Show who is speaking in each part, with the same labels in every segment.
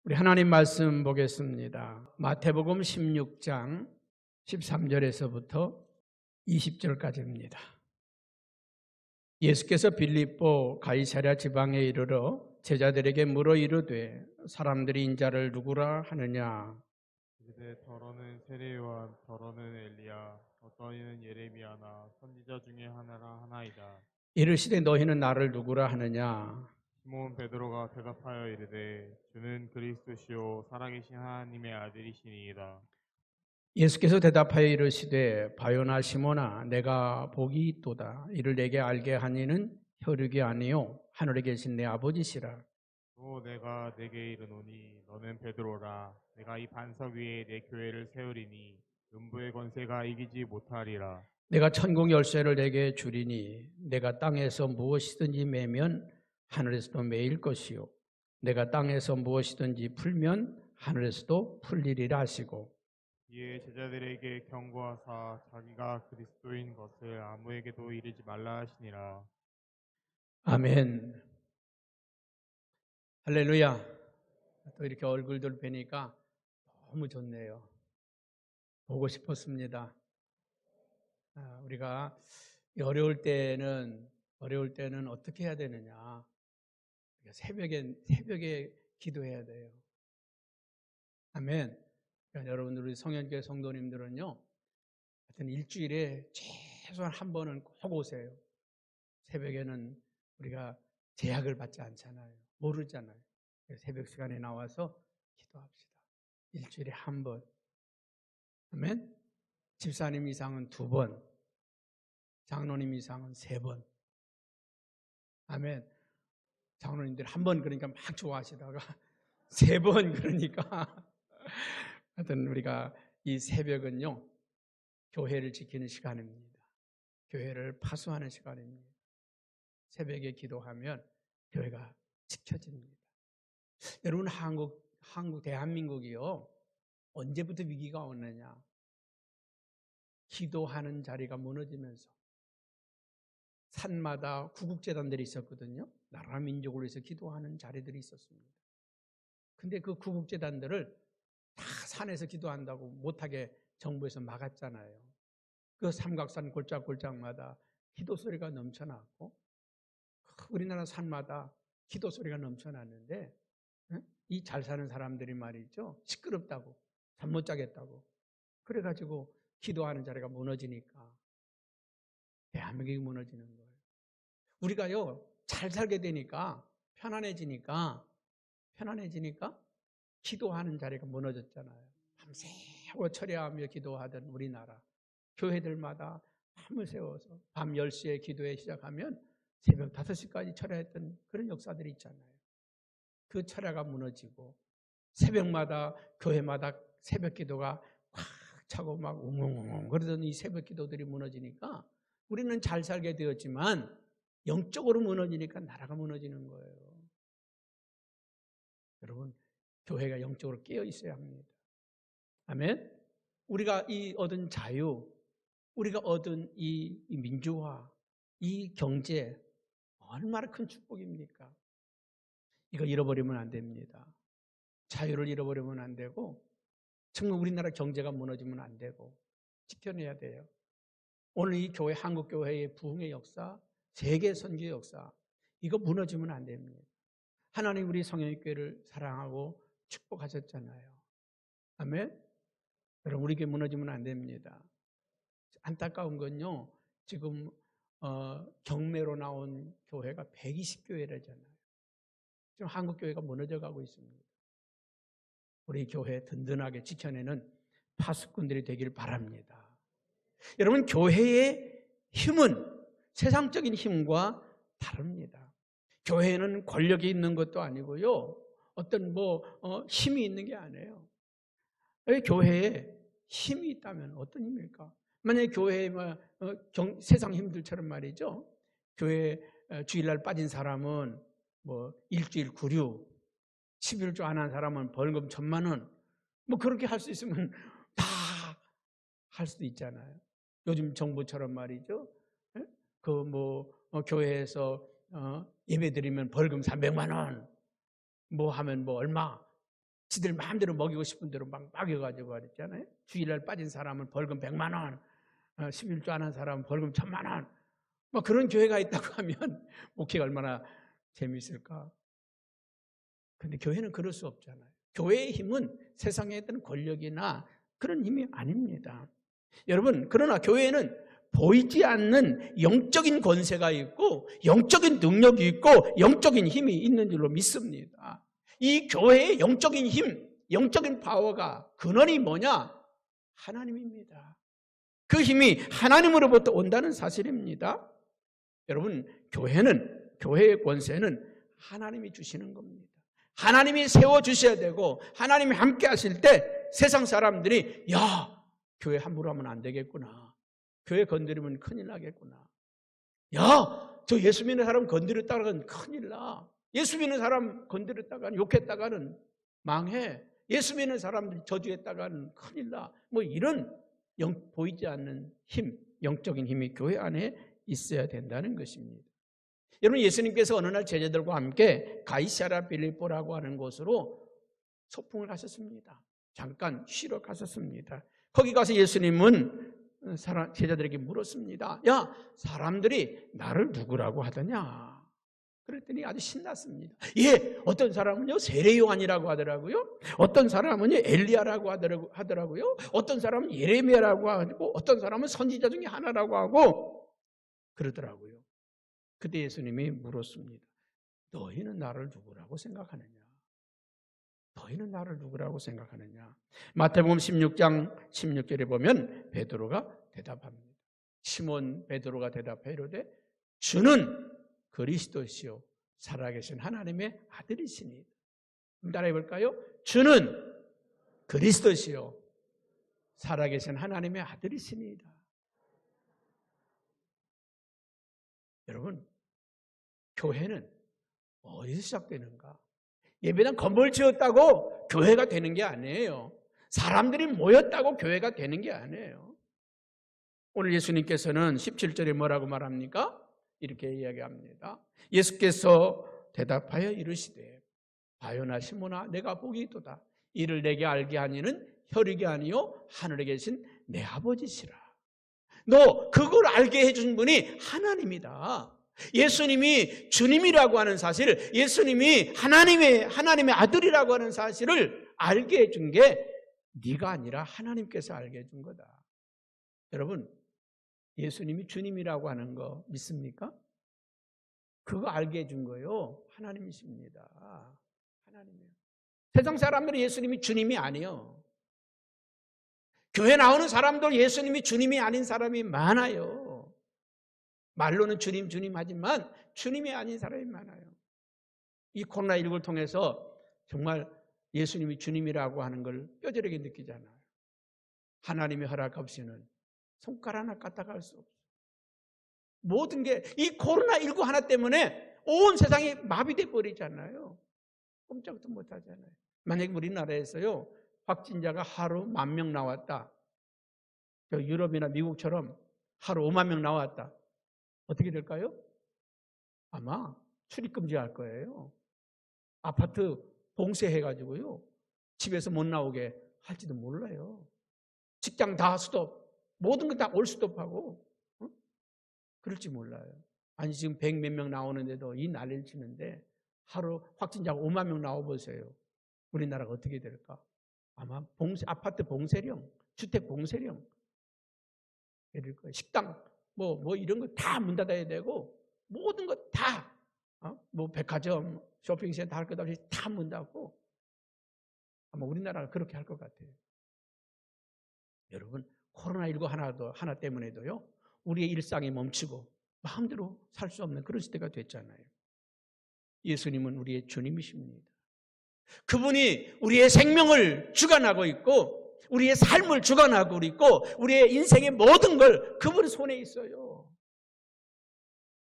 Speaker 1: 우리 하나님 말씀 보겠습니다. 마태복음 16장 13절에서부터 20절까지입니다. 예수께서 빌립보 가이사랴 지방에 이르러 제자들에게 물어 이르되 사람들이 인자를 누구라 하느냐.
Speaker 2: 이르되 더러는 세례 요한, 더러는 엘리야, 어떤 이는 예레미야나 선지자 중에 하나라 하나이다.
Speaker 1: 이르시되 너희는 나를 누구라 하느냐.
Speaker 2: 시몬 베드로가 대답하여 이르되 주는 그리스도시요 살아계신 하나님의 아들이시니이다.
Speaker 1: 예수께서 대답하여 이르시되 바요나 시몬아 내가 복이 있도다. 이를 내게 알게 하니는 혈육이 아니요 하늘에 계신 내 아버지시라.
Speaker 2: 또 내가 내게 이르노니 너는 베드로라. 내가 이 반석 위에 내 교회를 세우리니 음부의 권세가 이기지 못하리라.
Speaker 1: 내가 천국 열쇠를 내게 주리니 내가 땅에서 무엇이든지 매면 하늘에서도 매일 것이요 내가 땅에서 무엇이든지 풀면 하늘에서도 풀리리라 하시고
Speaker 2: 이에 제자들에게 경고하사 자기가 그리스도인 것을 아무에게도 이르지 말라 하시니라.
Speaker 1: 아멘. 할렐루야. 또 이렇게 얼굴들 뵈니까 너무 좋네요. 보고 싶었습니다. 우리가 어려울 때는 어떻게 해야 되느냐? 새벽에 기도해야 돼요. 아멘. 그러니까 여러분 우리 성현교회 성도님들은요, 하여튼 일주일에 최소한 한 번은 꼭 오세요. 새벽에는 우리가 제약을 받지 않잖아요. 모르잖아요. 새벽 시간에 나와서 기도합시다. 일주일에 한 번. 아멘. 집사님 이상은 두 번, 장로님 이상은 세 번. 아멘. 장로님들 한 번 그러니까 막 좋아하시다가 세 번 그러니까 하여튼 우리가 이 새벽은요, 교회를 지키는 시간입니다. 교회를 파수하는 시간입니다. 새벽에 기도하면 교회가 지켜집니다. 여러분 대한민국이요. 언제부터 위기가 오느냐? 기도하는 자리가 무너지면서 산마다 구국재단들이 있었거든요. 나라 민족을 위해서 기도하는 자리들이 있었습니다. 근데 그 구국재단들을 다 산에서 기도한다고 못하게 정부에서 막았잖아요. 그 삼각산 골짜골짜마다 기도 소리가 넘쳐났고 우리나라 산마다 기도 소리가 넘쳐났는데 이 잘 사는 사람들이 말이죠. 시끄럽다고 잠 못 자겠다고 그래가지고 기도하는 자리가 무너지니까 대한민국이 무너지는 거예요. 우리가요 잘 살게 되니까 편안해지니까 기도하는 자리가 무너졌잖아요. 밤새워 철야하며 기도하던 우리나라 교회들마다 밤을 새워서 밤 10시에 기도회 시작하면 새벽 5시까지 철야했던 그런 역사들이 있잖아요. 그 철야가 무너지고 새벽마다 교회마다 새벽 기도가 꽉 차고 막 웅웅웅 그러던 이 새벽 기도들이 무너지니까 우리는 잘 살게 되었지만 영적으로 무너지니까 나라가 무너지는 거예요. 여러분 교회가 영적으로 깨어 있어야 합니다. 아멘. 우리가 이 얻은 자유, 우리가 얻은 이 민주화, 이 경제 얼마나 큰 축복입니까? 이거 잃어버리면 안 됩니다. 자유를 잃어버리면 안 되고 정말 우리나라 경제가 무너지면 안 되고 지켜내야 돼요. 오늘 이 교회, 한국교회의 부흥의 역사, 세계 선교의 역사 이거 무너지면 안 됩니다. 하나님 우리 성령교회를 사랑하고 축복하셨잖아요. 아멘. 여러분 우리 교회 무너지면 안 됩니다. 안타까운 건요. 지금 경매로 나온 교회가 120교회라잖아요. 지금 한국교회가 무너져 가고 있습니다. 우리 교회 든든하게 지켜내는 파수꾼들이 되길 바랍니다. 여러분 교회의 힘은 세상적인 힘과 다릅니다. 교회는 권력이 있는 것도 아니고요. 어떤 힘이 있는 게 아니에요. 교회에 힘이 있다면 어떤 힘일까? 만약에 교회에 세상 힘들처럼 말이죠. 교회 주일날 빠진 사람은 일주일 구류, 11조 안 한 사람은 벌금 1,000만 원, 그렇게 할 수 있으면 다 할 수도 있잖아요. 요즘 정부처럼 말이죠. 교회에서 예배 드리면 벌금 300만 원, 하면 얼마, 지들 마음대로 먹이고 싶은 대로 막 먹여가지고 그랬잖아요. 주일날 빠진 사람은 벌금 100만 원, 11조 안 한 사람은 벌금 1000만 원. 뭐 그런 교회가 있다고 하면 목회가 얼마나 재미있을까. 그런데 교회는 그럴 수 없잖아요. 교회의 힘은 세상에 있던 권력이나 그런 힘이 아닙니다. 여러분, 그러나 교회는 보이지 않는 영적인 권세가 있고 영적인 능력이 있고 영적인 힘이 있는 줄로 믿습니다. 이 교회의 영적인 힘, 영적인 파워가 근원이 뭐냐? 하나님입니다. 그 힘이 하나님으로부터 온다는 사실입니다. 여러분, 교회의 권세는 하나님이 주시는 겁니다. 하나님이 세워주셔야 되고 하나님이 함께 하실 때 세상 사람들이 야, 교회 함부로 하면 안 되겠구나. 교회 건드리면 큰일 나겠구나. 야, 저 예수 믿는 사람 건드렸다가는 큰일 나. 예수 믿는 사람 건드렸다가는 욕했다가는 망해. 예수 믿는 사람들 저주했다가는 큰일 나. 뭐 이런 보이지 않는 힘, 영적인 힘이 교회 안에 있어야 된다는 것입니다. 여러분, 예수님께서 어느 날 제자들과 함께 가이사랴 빌립보라고 하는 곳으로 소풍을 가셨습니다. 잠깐 쉬러 가셨습니다. 거기 가서 예수님은 제자들에게 물었습니다. 야, 사람들이 나를 누구라고 하더냐? 그랬더니 아주 신났습니다. 예, 어떤 사람은요 세례 요한이라고 하더라고요. 어떤 사람은요 엘리야라고 하더라고요. 어떤 사람은 예레미야라고 하고 어떤 사람은 선지자 중에 하나라고 하고 그러더라고요. 그때 예수님이 물었습니다. 너희는 나를 누구라고 생각하느냐? 너희는 나를 누구라고 생각하느냐? 마태복음 16장 16절에 보면 베드로가 대답합니다. 시몬 베드로가 대답해 이르되 주는 그리스도시요 살아계신 하나님의 아들이시니. 따라해 볼까요? 주는 그리스도시요 살아계신 하나님의 아들이시니이다. 여러분, 교회는 어디서 시작되는가? 예배당 건물 지었다고 교회가 되는 게 아니에요. 사람들이 모였다고 교회가 되는 게 아니에요. 오늘 예수님께서는 17절에 뭐라고 말합니까? 이렇게 이야기합니다. 예수께서 대답하여 이르시되 바요나 시몬아 내가 복이 있도다. 이를 내게 알게 하니는 혈육이 아니요 하늘에 계신 내 아버지시라. 너 그걸 알게 해준 분이 하나님이다. 예수님이 주님이라고 하는 사실, 예수님이 하나님의 아들이라고 하는 사실을 알게 해준 게 네가 아니라 하나님께서 알게 해준 거다. 여러분, 예수님이 주님이라고 하는 거 믿습니까? 그거 알게 해준 거요 하나님이십니다. 하나님이에요. 세상 사람들이 예수님이 주님이 아니에요. 교회 나오는 사람들 예수님이 주님이 아닌 사람이 많아요. 말로는 주님 주님 하지만 주님이 아닌 사람이 많아요. 이 코로나19를 통해서 정말 예수님이 주님이라고 하는 걸 뼈저리게 느끼잖아요. 하나님의 허락 없이는 손가락 하나 까딱할 수 없어요. 모든 게 이 코로나19 하나 때문에 온 세상이 마비돼 버리잖아요. 꼼짝도 못 하잖아요. 만약에 우리나라에서요 확진자가 하루 10,000명 나왔다. 유럽이나 미국처럼 하루 50,000명 나왔다. 어떻게 될까요? 아마 출입금지할 거예요. 아파트 봉쇄해가지고요. 집에서 못 나오게 할지도 몰라요. 직장 다 스톱. 모든 거 다 올 스톱하고. 그럴지 몰라요. 아니 지금 100몇 명 나오는데도 이 난리를 치는데 하루 확진자가 50,000명 나와보세요. 우리나라가 어떻게 될까? 아마 아파트 봉쇄령, 주택 봉쇄령 내릴 거예요. 식당 뭐 이런 거 다 문 닫아야 되고 모든 거 다 뭐 백화점, 쇼핑센터 할 것 없이 다 문 닫고 아마 우리나라가 그렇게 할 것 같아요. 여러분, 코로나19 하나 때문에도요 우리의 일상이 멈추고 마음대로 살 수 없는 그런 시대가 됐잖아요. 예수님은 우리의 주님이십니다. 그분이 우리의 생명을 주관하고 있고 우리의 삶을 주관하고 있고 우리의 인생의 모든 걸 그분 손에 있어요.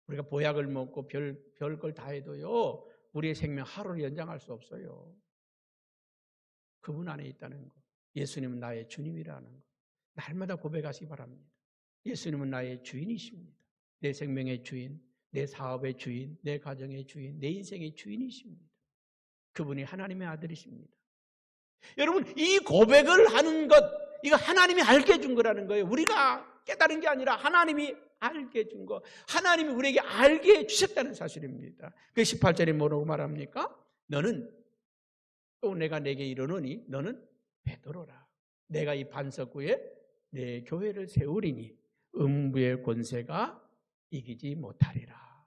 Speaker 1: 우리가 보약을 먹고 별걸 다 해도요 우리의 생명 하루를 연장할 수 없어요. 그분 안에 있다는 거. 예수님은 나의 주님이라는 거. 날마다 고백하시기 바랍니다. 예수님은 나의 주인이십니다. 내 생명의 주인, 내 사업의 주인, 내 가정의 주인, 내 인생의 주인이십니다. 그분이 하나님의 아들이십니다. 여러분, 이 고백을 하는 것, 이거 하나님이 알게 해준 거라는 거예요. 우리가 깨달은 게 아니라 하나님이 알게 해준 거, 하나님이 우리에게 알게 해주셨다는 사실입니다. 그 18절에 뭐라고 말합니까? 너는 또 내가 내게 이르노니 너는 베드로라. 내가 이 반석 위에 내 교회를 세우리니 음부의 권세가 이기지 못하리라.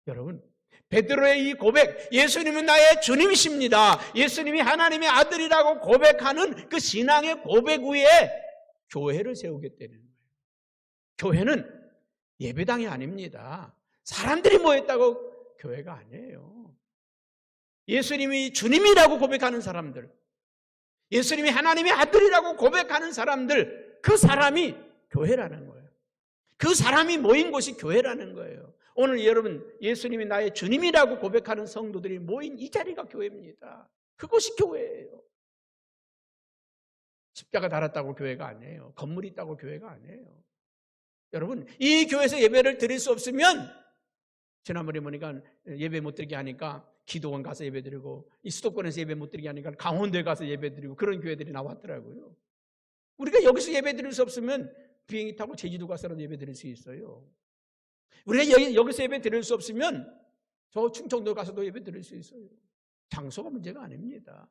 Speaker 1: 여러분, 베드로의 이 고백, 예수님은 나의 주님이십니다, 예수님이 하나님의 아들이라고 고백하는 그 신앙의 고백 위에 교회를 세우겠다는 거예요. 교회는 예배당이 아닙니다. 사람들이 모였다고 교회가 아니에요. 예수님이 주님이라고 고백하는 사람들, 예수님이 하나님의 아들이라고 고백하는 사람들, 그 사람이 교회라는 거예요. 그 사람이 모인 곳이 교회라는 거예요. 오늘 여러분, 예수님이 나의 주님이라고 고백하는 성도들이 모인 이 자리가 교회입니다. 그곳이 교회예요. 십자가 달았다고 교회가 아니에요. 건물이 있다고 교회가 아니에요. 여러분, 이 교회에서 예배를 드릴 수 없으면, 지난번에 보니까 예배 못 드리게 하니까 기도원 가서 예배 드리고, 이 수도권에서 예배 못 드리게 하니까 강원도에 가서 예배 드리고, 그런 교회들이 나왔더라고요. 우리가 여기서 예배 드릴 수 없으면 비행기 타고 제주도 가서라도 예배 드릴 수 있어요. 우리가 여기서 예배 드릴 수 없으면 저 충청도 가서도 예배 드릴 수 있어요. 장소가 문제가 아닙니다.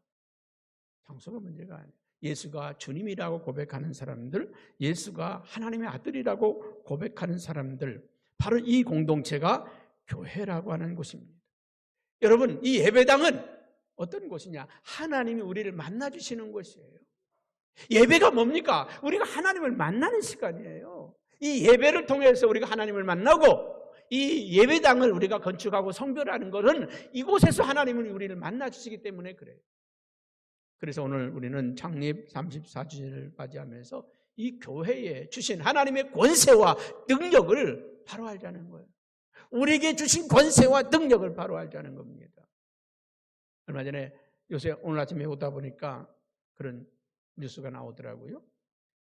Speaker 1: 장소가 문제가 아니에요. 예수가 주님이라고 고백하는 사람들, 예수가 하나님의 아들이라고 고백하는 사람들, 바로 이 공동체가 교회라고 하는 곳입니다. 여러분, 이 예배당은 어떤 곳이냐? 하나님이 우리를 만나주시는 곳이에요. 예배가 뭡니까? 우리가 하나님을 만나는 시간이에요. 이 예배를 통해서 우리가 하나님을 만나고, 이 예배당을 우리가 건축하고 성별하는 것은 이곳에서 하나님은 우리를 만나주시기 때문에 그래요. 그래서 오늘 우리는 창립 34주년을 맞이하면서 이 교회에 주신 하나님의 권세와 능력을 바로 알자는 거예요. 우리에게 주신 권세와 능력을 바로 알자는 겁니다. 얼마 전에 요새 오늘 아침에 오다 보니까 그런 뉴스가 나오더라고요.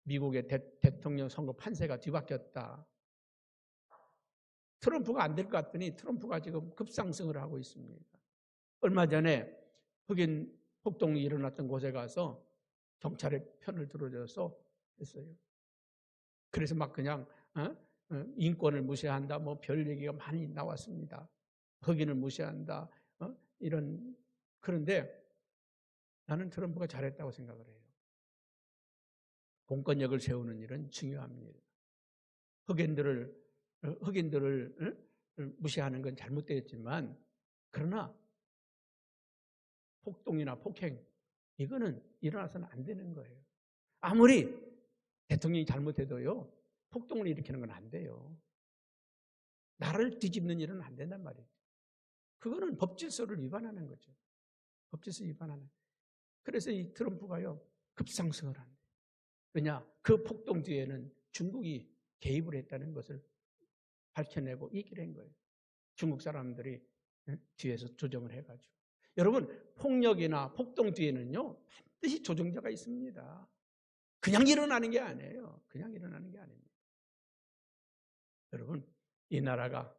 Speaker 1: 미국의 대통령 선거 판세가 뒤바뀌었다. 트럼프가 안 될 것 같더니 트럼프가 지금 급상승을 하고 있습니다. 얼마 전에 흑인 폭동이 일어났던 곳에 가서 경찰의 편을 들어줘서 했어요. 그래서 막 그냥 인권을 무시한다, 뭐 별 얘기가 많이 나왔습니다. 흑인을 무시한다, 이런. 그런데 나는 트럼프가 잘했다고 생각을 해요. 공권력을 세우는 일은 중요합니다. 흑인들을 무시하는 건 잘못되었지만, 그러나 폭동이나 폭행, 이거는 일어나서는 안 되는 거예요. 아무리 대통령이 잘못해도요, 폭동을 일으키는 건 안 돼요. 나라를 뒤집는 일은 안 된단 말이에요. 그거는 법질서를 위반하는 거죠. 법질서 위반하는. 그래서 이 트럼프가요, 급상승을 한다. 왜냐? 그 폭동 뒤에는 중국이 개입을 했다는 것을 밝혀내고 얘기를 한 거예요. 중국 사람들이 뒤에서 조정을 해가지고. 여러분, 폭력이나 폭동 뒤에는요, 반드시 조정자가 있습니다. 그냥 일어나는 게 아니에요. 그냥 일어나는 게 아닙니다. 여러분, 이 나라가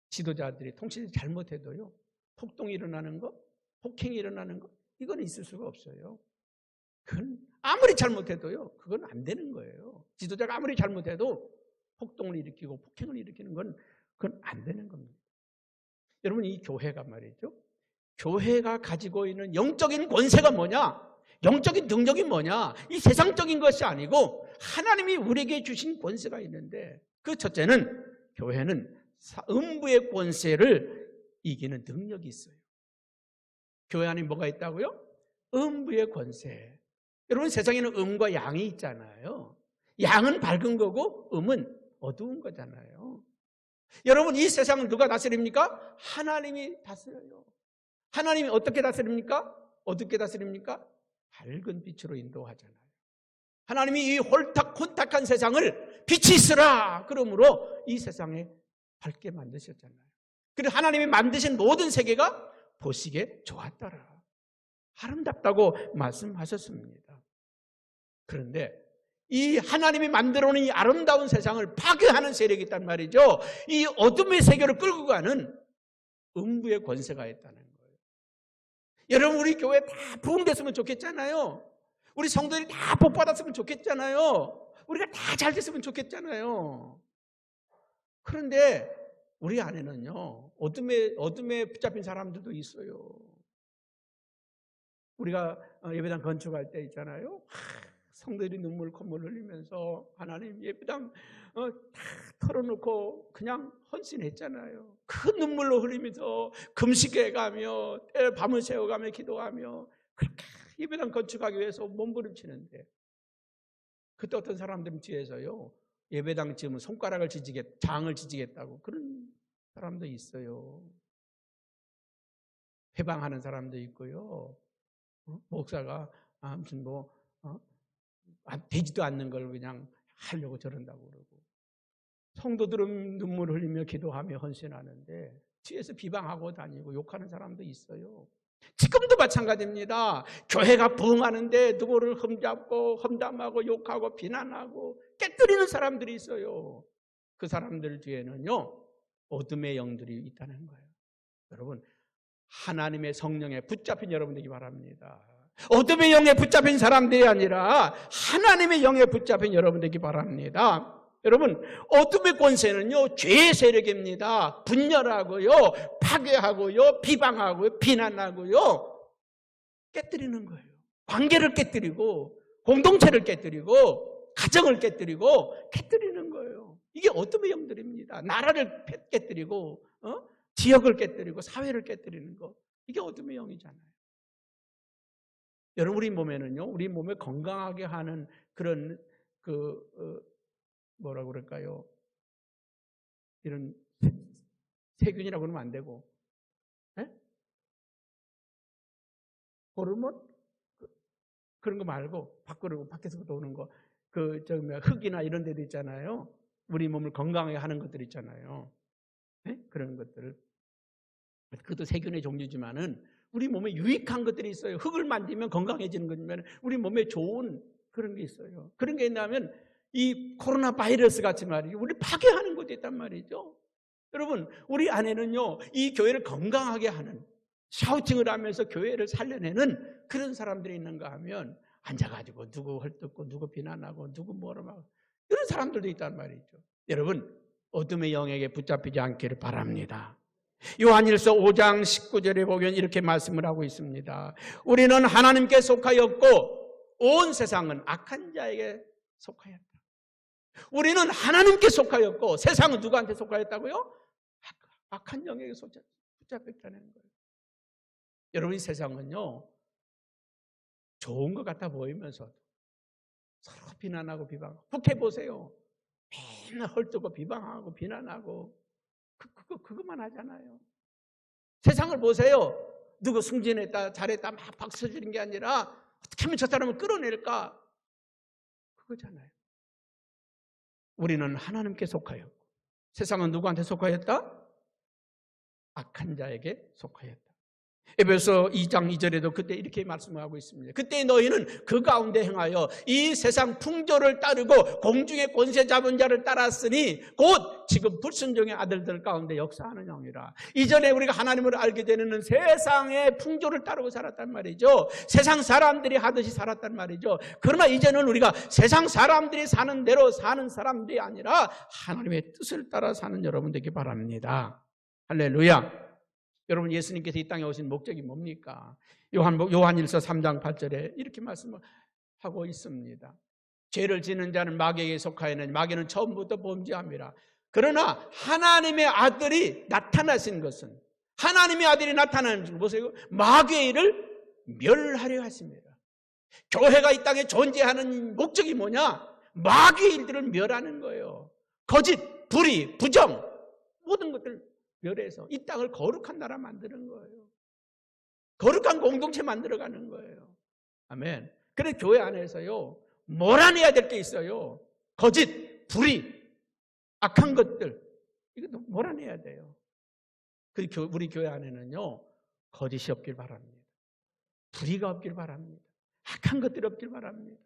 Speaker 1: 지도자들이 통치를 잘못해도요, 폭동이 일어나는 거, 폭행이 일어나는 거, 이건 있을 수가 없어요. 그건 아무리 잘못해도요, 그건 안 되는 거예요. 지도자가 아무리 잘못해도 폭동을 일으키고 폭행을 일으키는 건 그건 안 되는 겁니다. 여러분, 이 교회가 말이죠, 교회가 가지고 있는 영적인 권세가 뭐냐? 영적인 능력이 뭐냐? 이 세상적인 것이 아니고 하나님이 우리에게 주신 권세가 있는데, 그 첫째는 교회는 음부의 권세를 이기는 능력이 있어요. 교회 안에 뭐가 있다고요? 음부의 권세. 여러분, 세상에는 음과 양이 있잖아요. 양은 밝은 거고 음은 어두운 거잖아요. 여러분, 이 세상을 누가 다스립니까? 하나님이 다스려요. 하나님이 어떻게 다스립니까? 어둡게 다스립니까? 밝은 빛으로 인도하잖아요. 하나님이 이 혼탁한 세상을 빛이 있으라 그러므로 이 세상에 밝게 만드셨잖아요. 그래서 하나님이 만드신 모든 세계가 보시기에 좋았더라, 아름답다고 말씀하셨습니다. 그런데 이 하나님이 만들어 놓은 이 아름다운 세상을 파괴하는 세력이 있단 말이죠. 이 어둠의 세계로 끌고 가는 음부의 권세가 있다는 거예요. 여러분 우리 교회 다 부흥됐으면 좋겠잖아요. 우리 성도들이 다 복 받았으면 좋겠잖아요. 우리가 다 잘 됐으면 좋겠잖아요. 그런데 우리 안에는요, 어둠에 붙잡힌 사람들도 있어요. 우리가 예배당 건축할 때 있잖아요. 성도들이 콧물 흘리면서 하나님 예배당 다 털어놓고 그냥 헌신했잖아요. 그 눈물로 흘리면서 금식해가며 밤을 새워가며 기도하며 그렇게 예배당 건축하기 위해서 몸부림치는데, 그때 어떤 사람들은 뒤에서요, 예배당 지으면 손가락을 장을 지지겠다고 그런 사람도 있어요. 회방하는 사람도 있고요. 목사가 무슨 되지도 않는 걸 그냥 하려고 저런다고 그러고, 성도들은 눈물 흘리며 기도하며 헌신하는데 뒤에서 비방하고 다니고 욕하는 사람도 있어요. 지금도 마찬가지입니다. 교회가 부흥하는데 누구를 흠잡고 험담하고 욕하고 비난하고 깨뜨리는 사람들이 있어요. 그 사람들 뒤에는요, 어둠의 영들이 있다는 거예요. 여러분, 하나님의 성령에 붙잡힌 여러분 되기 바랍니다. 어둠의 영에 붙잡힌 사람들이 아니라 하나님의 영에 붙잡힌 여러분 되기 바랍니다. 여러분, 어둠의 권세는요, 죄의 세력입니다. 분열하고요, 파괴하고요, 비방하고요, 비난하고요, 깨뜨리는 거예요. 관계를 깨뜨리고, 공동체를 깨뜨리고, 가정을 깨뜨리는 거예요. 이게 어둠의 영들입니다. 나라를 깨뜨리고, 지역을 깨뜨리고, 사회를 깨뜨리는 거. 이게 어둠의 영이잖아요. 여러분, 우리 몸에는요, 우리 몸을 건강하게 하는 그런 뭐라고 그럴까요? 이런 세균이라고 그러면 안 되고, 호르몬? 그런 거 말고, 밖에서부터 오는 거, 흙이나 이런 데도 있잖아요. 우리 몸을 건강하게 하는 것들 있잖아요. 그런 것들. 그것도 세균의 종류지만은, 우리 몸에 유익한 것들이 있어요. 흙을 만지면 건강해지는 거지만, 우리 몸에 좋은 그런 게 있어요. 그런 게 있냐면, 이 코로나 바이러스 같이 말이죠. 우리 파괴하는 것도 있단 말이죠. 여러분, 우리 안에는요, 이 교회를 건강하게 하는, 샤우팅을 하면서 교회를 살려내는 그런 사람들이 있는가 하면, 앉아가지고 누구 헐뜯고 누구 비난하고 누구 뭐라 하고 이런 사람들도 있단 말이죠. 여러분, 어둠의 영에게 붙잡히지 않기를 바랍니다. 요한일서 5장 19절에 보면 이렇게 말씀을 하고 있습니다. 우리는 하나님께 속하였고 온 세상은 악한 자에게 속하였다. 우리는 하나님께 속하였고 세상은 누구한테 속하였다고요? 악한 영에게 붙잡혔다는 거예요. 여러분, 이 세상은요, 좋은 것 같아 보이면서도 서로 비난하고 비방하고, 국회 보세요. 맨날 헐뜯고 비방하고 비난하고 그것만 하잖아요. 세상을 보세요. 누구 승진했다 잘했다 막 박수 주는 게 아니라 어떻게 하면 저 사람을 끌어낼까, 그거잖아요. 우리는 하나님께 속하였고 세상은 누구한테 속하였다? 악한 자에게 속하였다. 에베소 2장 2절에도 그때 이렇게 말씀하고 있습니다. 그때 너희는 그 가운데 행하여 이 세상 풍조를 따르고 공중의 권세 잡은 자를 따랐으니 곧 지금 불순종의 아들들 가운데 역사하는 영이라. 이전에 우리가 하나님을 알게 되는 세상의 풍조를 따르고 살았단 말이죠. 세상 사람들이 하듯이 살았단 말이죠. 그러나 이제는 우리가 세상 사람들이 사는 대로 사는 사람들이 아니라 하나님의 뜻을 따라 사는 여러분 되기 바랍니다. 할렐루야. 여러분, 예수님께서 이 땅에 오신 목적이 뭡니까? 요한일서 3장 8절에 이렇게 말씀하고 있습니다. 죄를 지는 자는 마귀에게 속하였느니 마귀는 처음부터 범죄함이라. 그러나 하나님의 아들이 나타나신 것은, 하나님의 아들이 나타나는 것은 보세요, 마귀의 일을 멸하려 하십니다. 교회가 이 땅에 존재하는 목적이 뭐냐? 마귀의 일들을 멸하는 거예요. 거짓, 불의, 부정, 모든 것들 멸해서 이 땅을 거룩한 나라 만드는 거예요. 거룩한 공동체 만들어가는 거예요. 아멘. 그래서 교회 안에서요, 몰아내야 될 게 있어요. 거짓, 불의, 악한 것들, 이것도 몰아내야 돼요. 우리 교회 안에는요, 거짓이 없길 바랍니다. 불의가 없길 바랍니다. 악한 것들이 없길 바랍니다.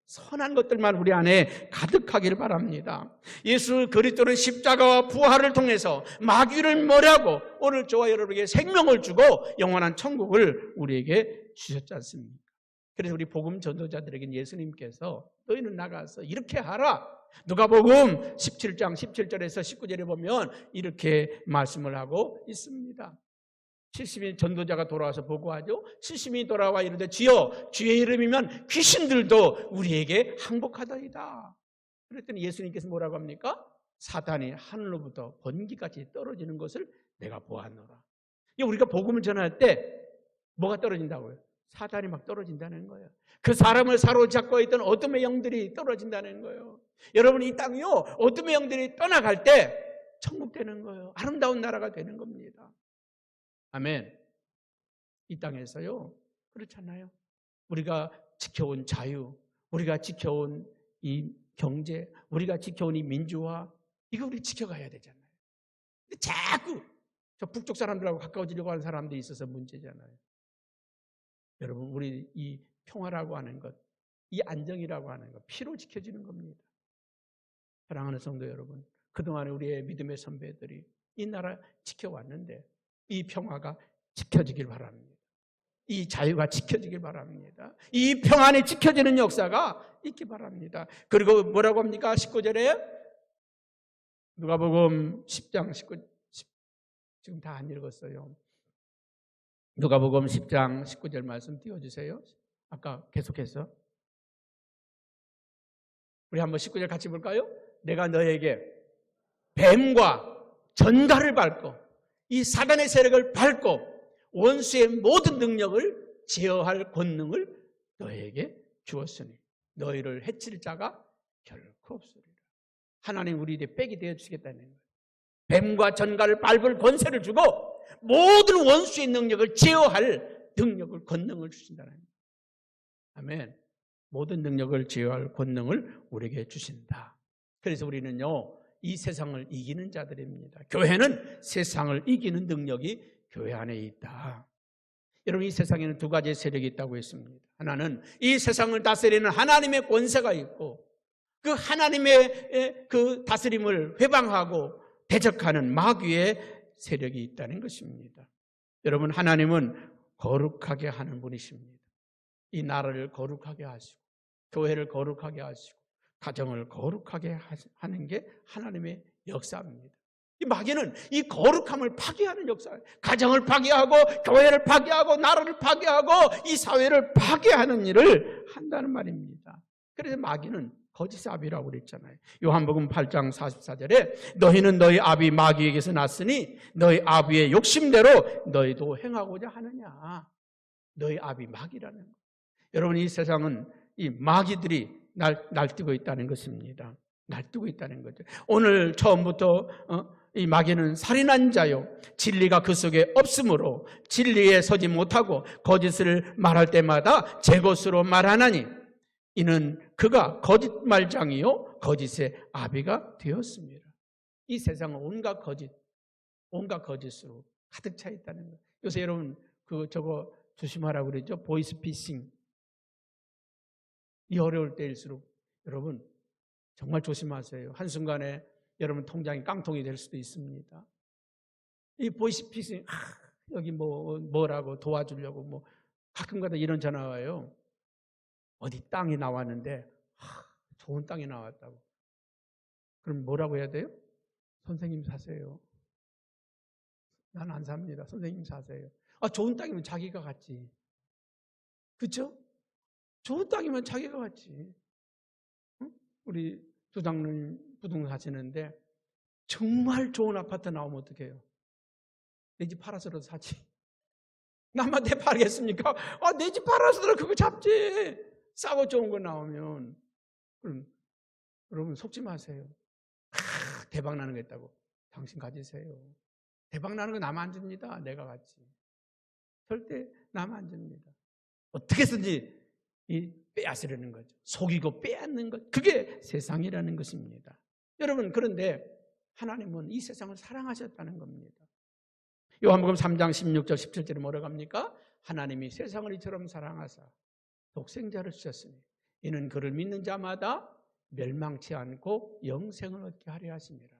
Speaker 1: 선한 것들만 우리 안에 가득하기를 바랍니다. 예수 그리스도는 십자가와 부활을 통해서 마귀를 멸하고 오늘 저와 여러분에게 생명을 주고 영원한 천국을 우리에게 주셨지 않습니까? 그래서 우리 복음 전도자들에게 예수님께서 너희는 나가서 이렇게 하라. 누가복음 17장 17절에서 19절에 보면 이렇게 말씀을 하고 있습니다. 70인 전도자가 돌아와서 보고하죠. 70인이 돌아와 이르되 주여 주의 이름이면 귀신들도 우리에게 항복하더이다. 그랬더니 예수님께서 뭐라고 합니까? 사탄이 하늘로부터 번기같이 떨어지는 것을 내가 보았노라. 우리가 복음을 전할 때 뭐가 떨어진다고요? 사탄이 막 떨어진다는 거예요. 그 사람을 사로잡고 있던 어둠의 영들이 떨어진다는 거예요. 여러분 이 땅이요 어둠의 영들이 떠나갈 때 천국 되는 거예요. 아름다운 나라가 되는 겁니다. 아멘. 이 땅에서요 그렇잖아요. 우리가 지켜온 자유, 우리가 지켜온 이 경제, 우리가 지켜온 이 민주화, 이거 우리 지켜가야 되잖아요. 근데 자꾸 저 북쪽 사람들하고 가까워지려고 하는 사람들이 있어서 문제잖아요. 여러분 우리 이 평화라고 하는 것, 이 안정이라고 하는 것 피로 지켜지는 겁니다. 사랑하는 성도 여러분, 그동안에 우리의 믿음의 선배들이 이 나라 지켜왔는데 이 평화가 지켜지길 바랍니다. 이 자유가 지켜지길 바랍니다. 이 평안이 지켜지는 역사가 있기 바랍니다. 그리고 뭐라고 합니까? 19절에 누가복음 10장 19 지금 다 안 읽었어요. 누가복음 10장 19절 말씀 띄워주세요. 아까 계속해서 우리 한번 19절 같이 볼까요? 내가 너에게 뱀과 전갈을 밟고 이 사단의 세력을 밟고 원수의 모든 능력을 제어할 권능을 너에게 주었으니 너희를 해칠 자가 결코 없으리라. 하나님 우리에게 백이 되어주시겠다는 거예요. 뱀과 전갈을 밟을 권세를 주고 모든 원수의 능력을 제어할 능력을 권능을 주신다는 거예요. 아멘. 모든 능력을 제어할 권능을 우리에게 주신다. 그래서 우리는요 이 세상을 이기는 자들입니다. 교회는 세상을 이기는 능력이 교회 안에 있다. 여러분 이 세상에는 두 가지의 세력이 있다고 했습니다. 하나는 이 세상을 다스리는 하나님의 권세가 있고 그 하나님의 그 다스림을 회방하고 대적하는 마귀의 세력이 있다는 것입니다. 여러분 하나님은 거룩하게 하는 분이십니다. 이 나라를 거룩하게 하시고 교회를 거룩하게 하시고 가정을 거룩하게 하는 게 하나님의 역사입니다. 이 마귀는 이 거룩함을 파괴하는 역사예요. 가정을 파괴하고 교회를 파괴하고 나라를 파괴하고 이 사회를 파괴하는 일을 한다는 말입니다. 그래서 마귀는 거짓 아비라고 그랬잖아요. 요한복음 8장 44절에 너희는 너희 아비 마귀에게서 났으니 너희 아비의 욕심대로 너희도 행하고자 하느냐. 너희 아비 마귀라는 거예요. 여러분 이 세상은 이 마귀들이 날뛰고 있다는 것입니다. 날뛰고 있다는 거죠. 오늘 처음부터 이 마귀는 살인한 자요 진리가 그 속에 없으므로 진리에 서지 못하고 거짓을 말할 때마다 제 것으로 말하나니 이는 그가 거짓말장이요 거짓의 아비가 되었습니다. 이 세상은 온갖 거짓으로 가득 차 있다는 거예요. 요새 여러분 저거 조심하라고 그러죠. 보이스피싱. 이 어려울 때일수록 여러분 정말 조심하세요. 한순간에 여러분 통장이 깡통이 될 수도 있습니다. 이 보이스피싱 여기 뭐라고 도와주려고 가끔가다 이런 전화 와요. 어디 땅이 나왔는데 좋은 땅이 나왔다고. 그럼 뭐라고 해야 돼요? 선생님 사세요. 난 안 삽니다. 선생님 사세요. 좋은 땅이면 자기가 갖지. 그렇죠? 좋은 땅이면 자기가 갖지. 우리 조장님 부동산 하시는데 정말 좋은 아파트 나오면 어떡해요? 내 집 팔아서라도 사지. 남한테 팔겠습니까? 내 집 팔아서라도 그거 잡지. 싸고 좋은 거 나오면. 그럼 여러분 속지 마세요. 대박 나는 거 있다고. 당신 가지세요. 대박 나는 거 남 안 줍니다. 내가 갖지. 절대 남 안 줍니다. 어떻게 해서든지 빼앗으려는 거죠. 속이고 빼앗는 것. 그게 세상이라는 것입니다. 여러분 그런데 하나님은 이 세상을 사랑하셨다는 겁니다. 요한복음 3장 16절 17절에 뭐라고 합니까? 하나님이 세상을 이처럼 사랑하사 독생자를 주셨으니 이는 그를 믿는 자마다 멸망치 않고 영생을 얻게 하려 하심이라.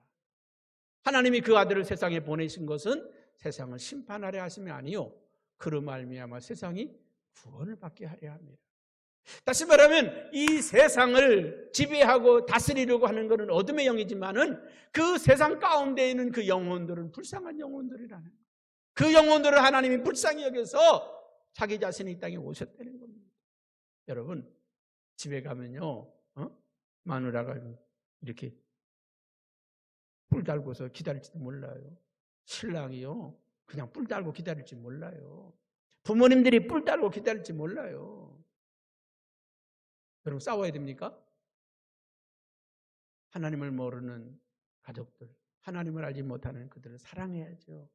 Speaker 1: 하나님이 그 아들을 세상에 보내신 것은 세상을 심판하려 하심이 아니요 그로 말미암아 세상이 구원을 받게 하려 합니다. 다시 말하면 이 세상을 지배하고 다스리려고 하는 것은 어둠의 영이지만은 그 세상 가운데 있는 그 영혼들은 불쌍한 영혼들이라는 거예요. 그 영혼들을 하나님이 불쌍히 여겨서 자기 자신이 이 땅에 오셨다는 겁니다. 여러분 집에 가면요 마누라가 이렇게 뿔 달고서 기다릴지도 몰라요. 신랑이요 그냥 뿔 달고 기다릴지 몰라요. 부모님들이 뿔 달고 기다릴지 몰라요. 여러분 싸워야 됩니까? 하나님을 모르는 가족들, 하나님을 알지 못하는 그들을 사랑해야죠.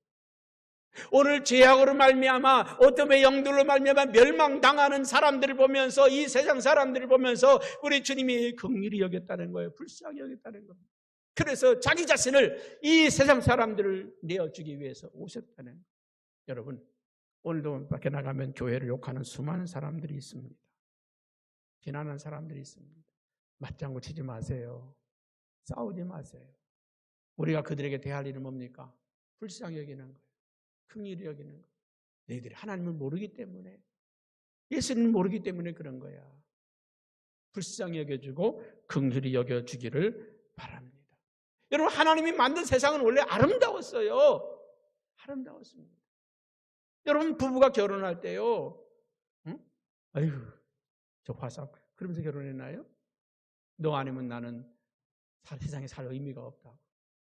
Speaker 1: 오늘 죄악으로 말미암아 어둠의 영들로 말미암아 멸망당하는 사람들을 보면서 이 세상 사람들을 보면서 우리 주님이 긍휼히 여겼다는 거예요. 불쌍히 여겼다는 겁니다. 그래서 자기 자신을 이 세상 사람들을 내어주기 위해서 오셨다는 거예요. 여러분 오늘도 밖에 나가면 교회를 욕하는 수많은 사람들이 있습니다. 비난하는 사람들이 있습니다. 맞장구 치지 마세요. 싸우지 마세요. 우리가 그들에게 대할 일은 뭡니까? 불쌍히 여기는 거예요. 긍휼히 여기는 거예요. 너희들이 하나님을 모르기 때문에 예수님을 모르기 때문에 그런 거야. 불쌍히 여겨주고 긍휼히 여겨주기를 바랍니다. 여러분 하나님이 만든 세상은 원래 아름다웠어요. 아름다웠습니다. 여러분 부부가 결혼할 때요. 응? 아이고 저 화상 그러면서 결혼했나요? 너 아니면 나는 세상에 살 의미가 없다.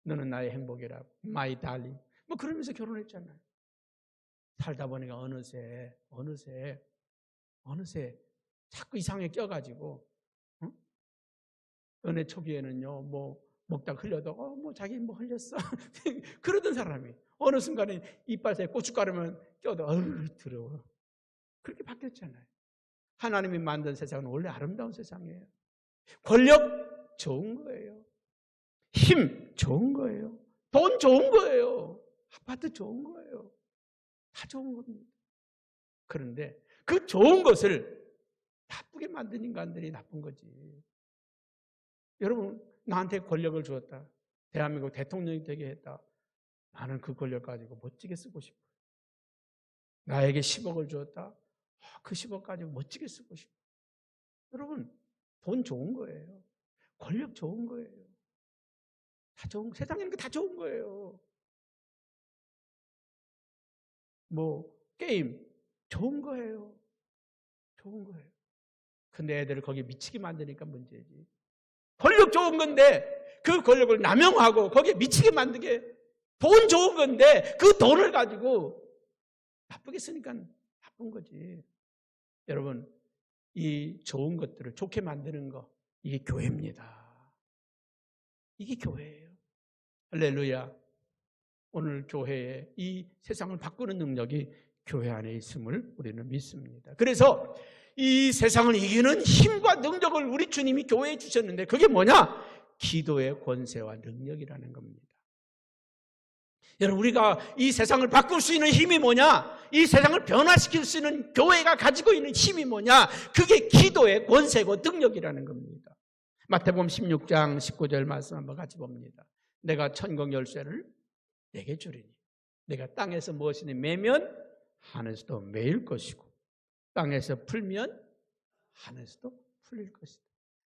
Speaker 1: 너는 나의 행복이라고. My darling. 뭐 그러면서 결혼했잖아요. 살다 보니까 어느새 자꾸 이상하게 껴가지고 은혜 초기에는요 뭐 먹다 흘려도 뭐 자기 뭐 흘렸어 그러던 사람이 어느 순간에 이빨 사이에 고춧가루만 껴도 더러워. 그렇게 바뀌었잖아요. 하나님이 만든 세상은 원래 아름다운 세상이에요. 권력 좋은 거예요. 힘 좋은 거예요. 돈 좋은 거예요. 아파트 좋은 거예요. 다 좋은 겁니다. 그런데 그 좋은 것을 나쁘게 만든 인간들이 나쁜 거지. 여러분 나한테 권력을 주었다. 대한민국 대통령이 되게 했다. 나는 그 권력 가지고 멋지게 쓰고 싶어요. 나에게 10억을 주었다. 그 10억 가지고 멋지게 쓰고 싶어요. 여러분 돈 좋은 거예요. 권력 좋은 거예요. 다 좋은, 세상에는 다 좋은 거예요. 뭐 게임 좋은 거예요. 좋은 거예요. 근데 애들을 거기에 미치게 만드니까 문제지. 권력 좋은 건데 그 권력을 남용하고 거기에 미치게 만들게 돈 좋은 건데 그 돈을 가지고 나쁘게 쓰니까 나쁜 거지. 여러분 이 좋은 것들을 좋게 만드는 거 이게 교회입니다. 이게 교회예요. 할렐루야. 오늘 교회에 이 세상을 바꾸는 능력이 교회 안에 있음을 우리는 믿습니다. 그래서 이 세상을 이기는 힘과 능력을 우리 주님이 교회에 주셨는데 그게 뭐냐? 기도의 권세와 능력이라는 겁니다. 여러분 우리가 이 세상을 바꿀 수 있는 힘이 뭐냐? 이 세상을 변화시킬 수 있는 교회가 가지고 있는 힘이 뭐냐? 그게 기도의 권세고 능력이라는 겁니다. 마태복음 16장 19절 말씀 한번 같이 봅니다. 내가 천국 열쇠를 내게 주리니 내가 땅에서 무엇이니 매면 하늘에서도 매일 것이고 땅에서 풀면 하늘에서도 풀릴 것이다.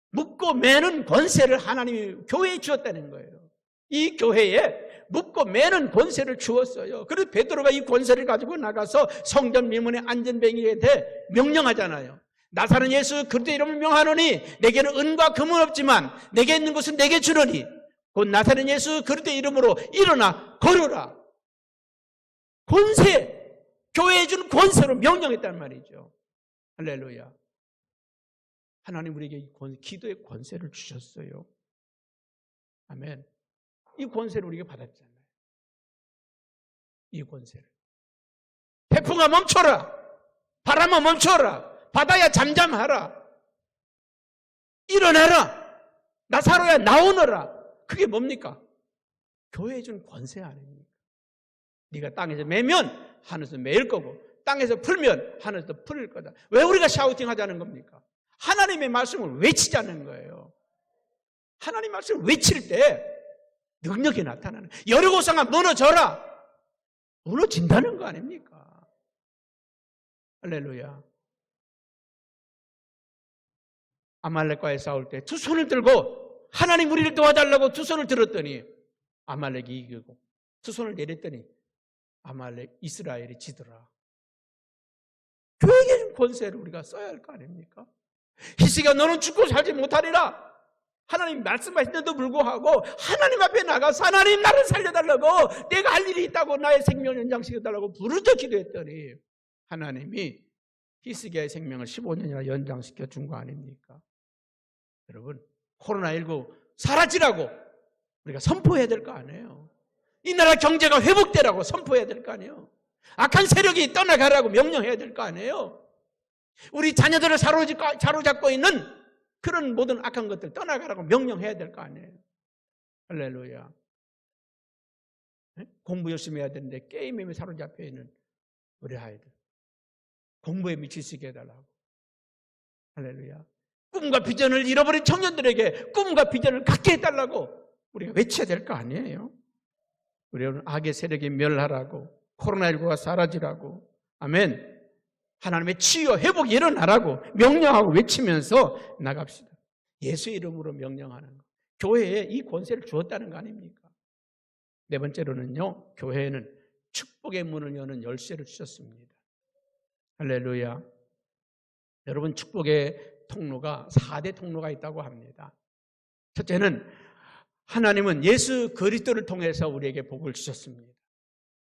Speaker 1: 묶고 매는 권세를 하나님이 교회에 주었다는 거예요. 이 교회에 묶고 매는 권세를 주었어요. 그래서 베드로가 이 권세를 가지고 나가서 성전 미문의 안전뱅이에 대해 명령하잖아요. 나사렛 예수 그리스도의 이름을 명하노니 내게는 은과 금은 없지만 내게 있는 것은 내게 주노니 곧 나사렛 예수 그리스도의 이름으로 일어나 걸어라. 권세, 교회에 준 권세로 명령했단 말이죠. 할렐루야. 하나님 우리에게 기도의 권세를 주셨어요. 아멘. 이 권세를 우리가 받았잖아요. 이 권세를. 태풍아 멈춰라. 바람아 멈춰라. 바다야 잠잠하라. 일어나라. 나사로야 나오너라. 그게 뭡니까? 교회에 준 권세 아닙니까? 네가 땅에서 매면 하늘에서 매일 거고 땅에서 풀면 하늘에서 풀릴 거다. 왜 우리가 샤우팅 하자는 겁니까? 하나님의 말씀을 외치자는 거예요. 하나님 말씀을 외칠 때 능력이 나타나는 거예요. 여리고성아 무너져라. 무너진다는 거 아닙니까? 할렐루야. 아말렉과의 싸울 때 두 손을 들고 하나님 우리를 도와달라고 두 손을 들었더니 아말렉이 이기고 두 손을 내렸더니 아말렉 이스라엘이 지더라. 교회의 권세를 우리가 써야 할 거 아닙니까? 히스기야 너는 죽고 살지 못하리라. 하나님 말씀하시는데도 불구하고 하나님 앞에 나가서 하나님 나를 살려달라고 내가 할 일이 있다고 나의 생명을 연장시켜달라고 부르짖어 기도했더니 하나님이 히스기야의 생명을 15년이나 연장시켜 준 거 아닙니까? 여러분 코로나19 사라지라고 우리가 선포해야 될 거 아니에요. 이 나라 경제가 회복되라고 선포해야 될 거 아니에요. 악한 세력이 떠나가라고 명령해야 될 거 아니에요. 우리 자녀들을 사로잡고 있는 그런 모든 악한 것들 떠나가라고 명령해야 될 거 아니에요. 할렐루야. 공부 열심히 해야 되는데 게임에 사로잡혀 있는 우리 아이들 공부에 미칠 수 있게 해달라고. 할렐루야. 꿈과 비전을 잃어버린 청년들에게 꿈과 비전을 갖게 해달라고 우리가 외쳐야 될 거 아니에요. 우리는 악의 세력이 멸하라고, 코로나19가 사라지라고, 아멘. 하나님의 치유, 회복이 일어나라고 명령하고 외치면서 나갑시다. 예수 이름으로 명령하는 것. 교회에 이 권세를 주었다는 거 아닙니까? 네 번째로는요, 교회에는 축복의 문을 여는 열쇠를 주셨습니다. 할렐루야. 여러분, 축복의 통로가 4대 통로가 있다고 합니다. 첫째는 하나님은 예수 그리스도를 통해서 우리에게 복을 주셨습니다.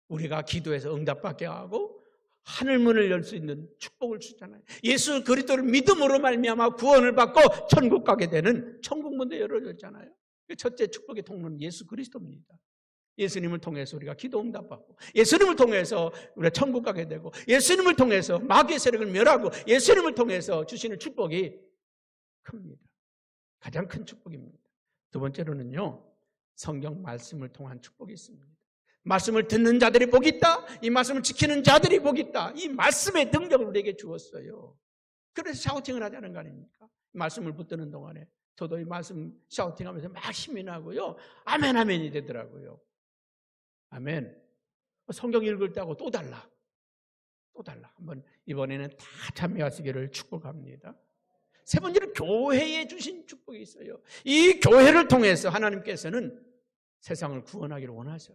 Speaker 1: 우리가 기도해서 응답받게 하고 하늘문을 열 수 있는 축복을 주잖아요. 예수 그리스도를 믿음으로 말미암아 구원을 받고 천국 가게 되는 천국문도 열어졌잖아요. 첫째 축복의 통로는 예수 그리스도입니다. 예수님을 통해서 우리가 기도 응답받고, 예수님을 통해서 우리가 천국 가게 되고, 예수님을 통해서 마귀의 세력을 멸하고, 예수님을 통해서 주시는 축복이 큽니다. 가장 큰 축복입니다. 두 번째로는요, 성경 말씀을 통한 축복이 있습니다. 말씀을 듣는 자들이 복이 있다. 이 말씀을 지키는 자들이 복이 있다. 이 말씀의 능력을 우리에게 주었어요. 그래서 샤우팅을 하자는 거 아닙니까? 말씀을 붙드는 동안에 저도 이 말씀 샤우팅하면서 막 힘이 나고요. 아멘 아멘이 되더라고요. 아멘. 성경 읽을 때하고 또 달라. 또 달라. 한번 이번에는 다 참여하시기를 축복합니다. 세 번째는 교회에 주신 축복이 있어요. 이 교회를 통해서 하나님께서는 세상을 구원하기를 원하셔.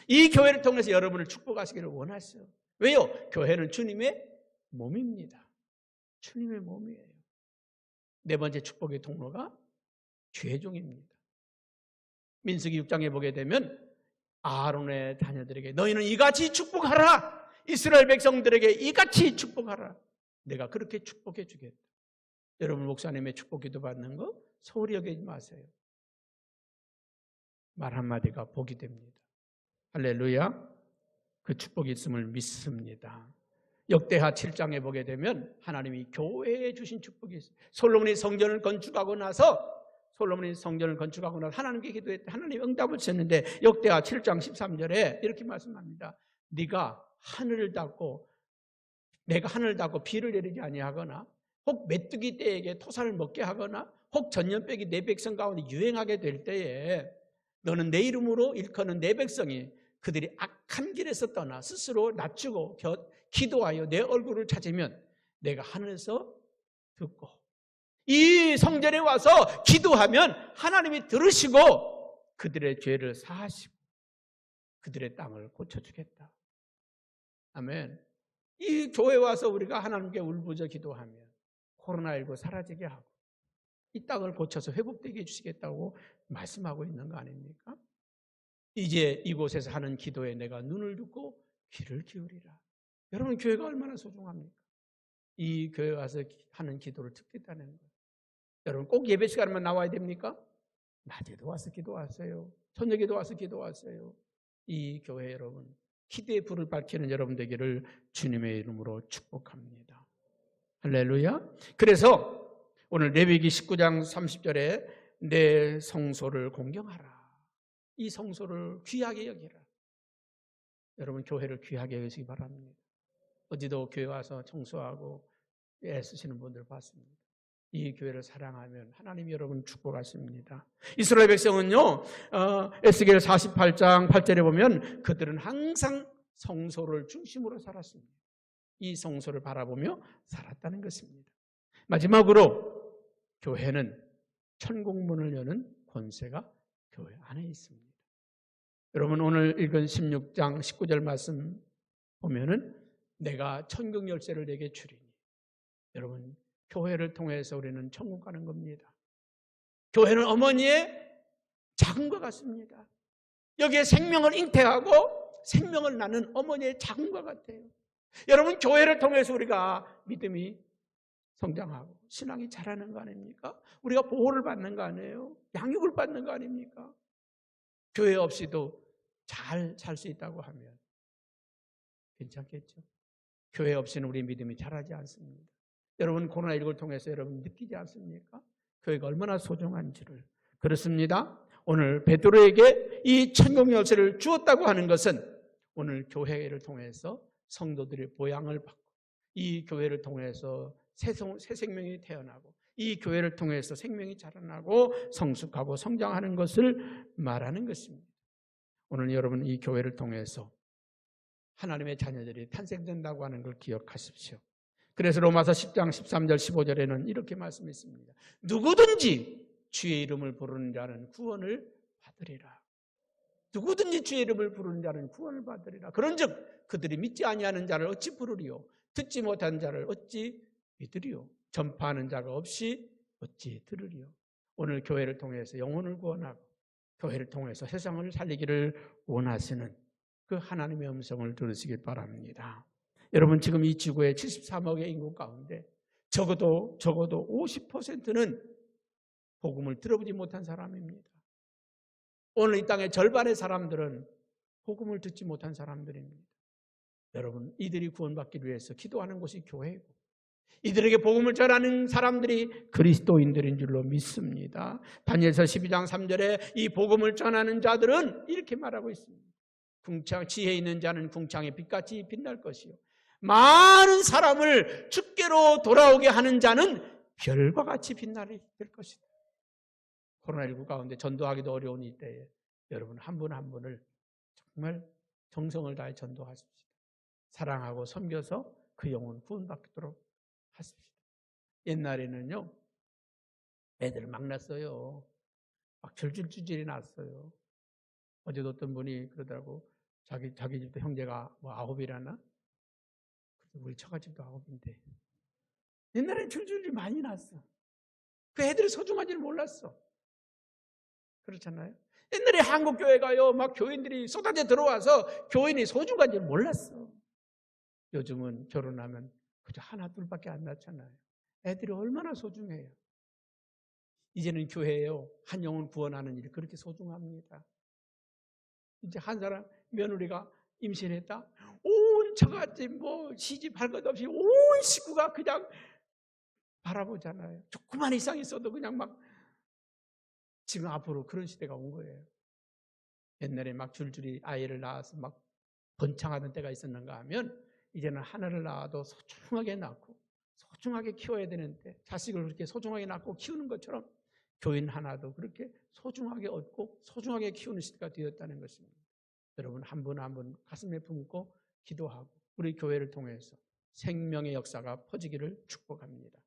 Speaker 1: 이 교회를 통해서 여러분을 축복하시기를 원하셔. 왜요? 교회는 주님의 몸입니다. 주님의 몸이에요. 네 번째 축복의 통로가 죄종입니다. 민수기 6장에 보게 되면 아론의 자녀들에게 너희는 이같이 축복하라. 이스라엘 백성들에게 이같이 축복하라. 내가 그렇게 축복해 주겠다. 여러분 목사님의 축복 기도 받는 거 소홀히 여기지 마세요. 말 한마디가 복이 됩니다. 할렐루야. 그 축복이 있음을 믿습니다. 역대하 7장에 보게 되면 하나님이 교회에 주신 축복이 있어요. 솔로몬이 성전을 건축하고 나서 하나님께 기도했대. 하나님 응답을 주셨는데 역대하 7장 13절에 이렇게 말씀합니다. 네가 하늘을 닫고 내가 하늘을 닫고 비를 내리지 아니하거나 혹 메뚜기 떼에게 토산을 먹게 하거나 혹 전염병이 내 백성 가운데 유행하게 될 때에 너는 내 이름으로 일컫는 내 백성이 그들이 악한 길에서 떠나 스스로 낮추고 기도하여 내 얼굴을 찾으면 내가 하늘에서 듣고 이 성전에 와서 기도하면 하나님이 들으시고 그들의 죄를 사하시고 그들의 땅을 고쳐주겠다. 아멘. 이 교회에 와서 우리가 하나님께 울부짖어 기도하면 코로나19 사라지게 하고 이 땅을 고쳐서 회복되게 해주시겠다고 말씀하고 있는 거 아닙니까? 이제 이곳에서 하는 기도에 내가 눈을 듣고 귀를 기울이라. 여러분 교회가 얼마나 소중합니까? 이 교회 와서 하는 기도를 듣겠다는 거예요. 여러분 꼭 예배 시간에만 나와야 됩니까? 낮에도 와서 기도하세요. 저녁에도 와서 기도하세요. 이 교회 여러분 기도의 불을 밝히는 여러분 되기를 주님의 이름으로 축복합니다. 할렐루야. 그래서 오늘 레위기 19장 30절에 내 성소를 공경하라. 이 성소를 귀하게 여기라. 여러분 교회를 귀하게 여기시기 바랍니다. 어제도 교회 와서 청소하고 애쓰시는 분들 봤습니다. 이 교회를 사랑하면 하나님이 여러분 축복하십니다. 이스라엘 백성은요, 에스겔 48장 8절에 보면 그들은 항상 성소를 중심으로 살았습니다. 이 성소를 바라보며 살았다는 것입니다. 마지막으로 교회는 천국문을 여는 권세가 교회 안에 있습니다. 여러분 오늘 읽은 16장 19절 말씀 보면은 내가 천국 열쇠를 내게 주리니, 여러분 교회를 통해서 우리는 천국 가는 겁니다. 교회는 어머니의 자궁과 같습니다. 여기에 생명을 잉태하고 생명을 낳는 어머니의 자궁과 같아요. 여러분 교회를 통해서 우리가 믿음이 성장하고 신앙이 자라는 거 아닙니까? 우리가 보호를 받는 거 아니에요? 양육을 받는 거 아닙니까? 교회 없이도 잘 살 수 있다고 하면 괜찮겠죠? 교회 없이는 우리 믿음이 자라지 않습니다. 여러분 코로나19를 통해서 여러분 느끼지 않습니까? 교회가 얼마나 소중한지를. 그렇습니다. 오늘 베드로에게 이 천국 열쇠를 주었다고 하는 것은 오늘 교회를 통해서 성도들의 보양을 받고 이 교회를 통해서 새 생명이 태어나고 이 교회를 통해서 생명이 자라나고 성숙하고 성장하는 것을 말하는 것입니다. 오늘 여러분 이 교회를 통해서 하나님의 자녀들이 탄생된다고 하는 걸 기억하십시오. 그래서 로마서 10장 13절 15절에는 이렇게 말씀했습니다. 누구든지 주의 이름을 부르는 자는 구원을 받으리라. 누구든지 주의 이름을 부르는 자는 구원을 받으리라. 그런즉 그들이 믿지 아니하는 자를 어찌 부르리요? 듣지 못한 자를 어찌 믿으리요? 전파하는 자가 없이 어찌 들으리요? 오늘 교회를 통해서 영혼을 구원하고 교회를 통해서 세상을 살리기를 원하시는 그 하나님의 음성을 들으시길 바랍니다. 여러분 지금 이 지구의 73억의 인구 가운데 적어도 50%는 복음을 들어보지 못한 사람입니다. 오늘 이 땅의 절반의 사람들은 복음을 듣지 못한 사람들입니다. 여러분 이들이 구원받기 위해서 기도하는 곳이 교회이고 이들에게 복음을 전하는 사람들이 그리스도인들인 줄로 믿습니다. 다니엘서 12장 3절에 이 복음을 전하는 자들은 이렇게 말하고 있습니다. 지혜 있는 자는 궁창의 빛같이 빛날 것이요 많은 사람을 주께로 돌아오게 하는 자는 별과 같이 빛나게 될 것이다. 코로나19 가운데 전도하기도 어려운 이때에 여러분 한 분 한 분을 정말 정성을 다해 전도하십시오. 사랑하고 섬겨서 그 영혼 구원받도록 하십시오. 옛날에는요 애들 막 났어요. 막 줄줄줄줄이 났어요. 어제도 어떤 분이 그러더라고. 자기 집도 형제가 뭐 9이라나? 우리 처가집도 9인데 옛날엔 줄줄이 많이 났어. 그 애들이 소중한지를 몰랐어. 그렇잖아요. 옛날에 한국 교회가요 막 교인들이 쏟아져 들어와서 교인이 소중한지를 몰랐어. 요즘은 결혼하면 그저 하나 둘밖에 안 낳잖아요. 애들이 얼마나 소중해요. 이제는 교회에요 한 영혼 구원하는 일이 그렇게 소중합니다. 이제 한 사람 며느리가 임신했다. 온 처갓집 뭐 시집 할 것 없이 온 식구가 그냥 바라보잖아요. 조그만 이상 있어도 그냥 막 지금 앞으로 그런 시대가 온 거예요. 옛날에 막 줄줄이 아이를 낳아서 막 번창하던 때가 있었는가 하면 이제는 하나를 낳아도 소중하게 낳고 소중하게 키워야 되는데 자식을 그렇게 소중하게 낳고 키우는 것처럼 교인 하나도 그렇게 소중하게 얻고 소중하게 키우는 시대가 되었다는 것입니다. 여러분 한 분 한 분 가슴에 품고 기도하고 우리 교회를 통해서 생명의 역사가 퍼지기를 축복합니다.